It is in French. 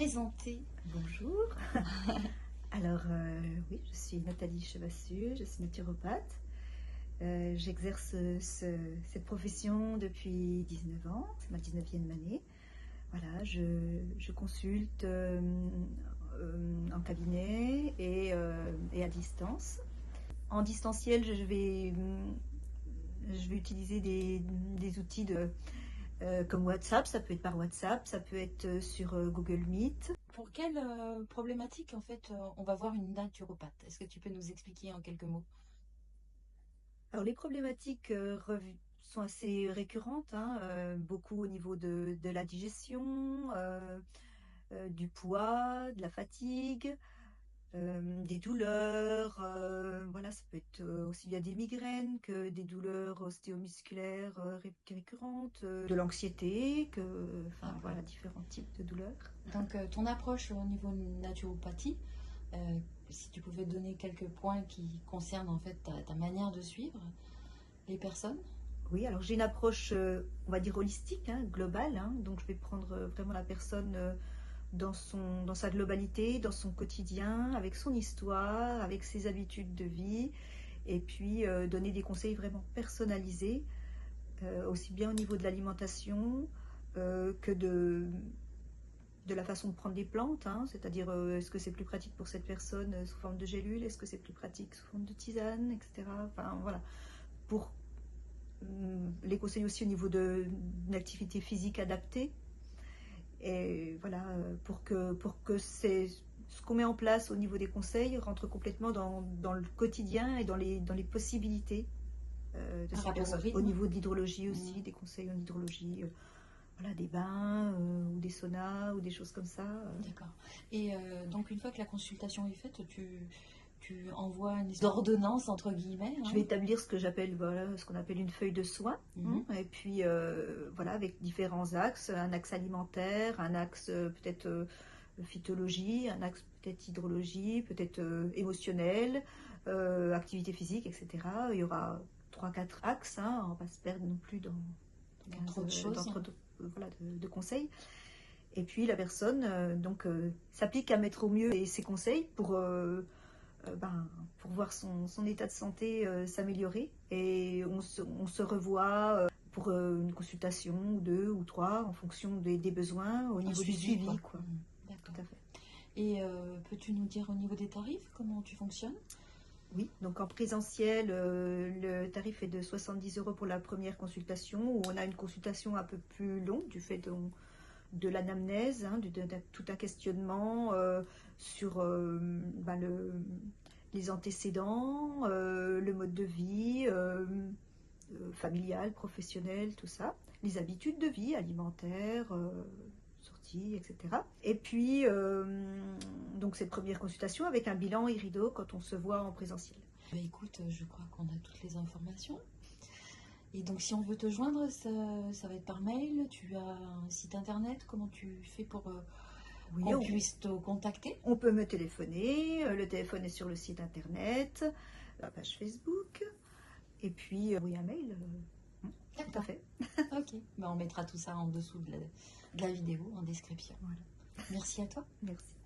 présenter. Bonjour. Alors, oui, je suis Nathalie Chevassus, je suis naturopathe. J'exerce cette profession depuis 19 ans, c'est ma 19e année. Voilà, je consulte en cabinet et à distance. En distanciel, je vais utiliser des outils comme WhatsApp, ça peut être par WhatsApp, ça peut être sur Google Meet. Pour quelle problématique, en fait, on va voir une naturopathe? Est-ce que tu peux nous expliquer en quelques mots? Alors les problématiques sont assez récurrentes, hein, beaucoup au niveau de la digestion, du poids, de la fatigue, des douleurs, voilà, ça peut être aussi bien des migraines que des douleurs ostéomusculaires récurrentes, de l'anxiété, enfin voilà, différents types de douleurs. Donc, ton approche au niveau de naturopathie, si tu pouvais donner quelques points qui concernent en fait ta manière de suivre les personnes. Oui, alors j'ai une approche, on va dire holistique, hein, globale, hein, donc je vais prendre vraiment la personne dans sa globalité, dans son quotidien, avec son histoire, avec ses habitudes de vie, et puis donner des conseils vraiment personnalisés, aussi bien au niveau de l'alimentation que de la façon de prendre des plantes, hein, c'est-à-dire est-ce que c'est plus pratique pour cette personne sous forme de gélule, est-ce que c'est plus pratique sous forme de tisane, etc. Enfin voilà, pour les conseils aussi au niveau d'une activité physique adaptée. Et voilà, pour que ce qu'on met en place au niveau des conseils rentre complètement dans le quotidien et dans les possibilités de ces personnes. Au niveau de l'hydrologie aussi, des conseils en hydrologie, voilà, des bains ou des saunas ou des choses comme ça. D'accord. Et donc une fois que la consultation est faite, tu envoies une ordonnance entre guillemets. Je vais établir ce que j'appelle, voilà, ce qu'on appelle une feuille de soins, et puis voilà, avec différents axes, un axe alimentaire, un axe peut-être phytologie, un axe peut-être hydrologie, peut-être émotionnel, activité physique, etc. Il y aura 3-4 axes, hein, on ne va pas se perdre non plus dans trop de choses, voilà, de conseils. Et puis la personne s'applique à mettre au mieux ses conseils pour voir son état de santé s'améliorer. Et on se revoit pour une consultation ou 2 ou 3 en fonction des besoins au niveau du suivi. Quoi. Tout à fait. Et peux-tu nous dire au niveau des tarifs, comment tu fonctionnes? Oui, donc en présentiel, le tarif est de 70 € pour la première consultation, où on a une consultation un peu plus longue du fait de l'anamnèse, hein, tout un questionnement sur les antécédents, le mode de vie familial, professionnel, tout ça, les habitudes de vie alimentaires, sorties, etc. Et puis, donc cette première consultation avec un bilan et rideau quand on se voit en présentiel. Écoute, je crois qu'on a toutes les informations. Et donc, si on veut te joindre, ça va être par mail. Tu as un site internet. Comment tu fais pour qu'on puisse te contacter? On peut me téléphoner. Le téléphone est sur le site internet, la page Facebook. Et puis, oui, un mail. Tout à fait. Ok. On mettra tout ça en dessous de la vidéo, en description. Voilà. Merci à toi. Merci.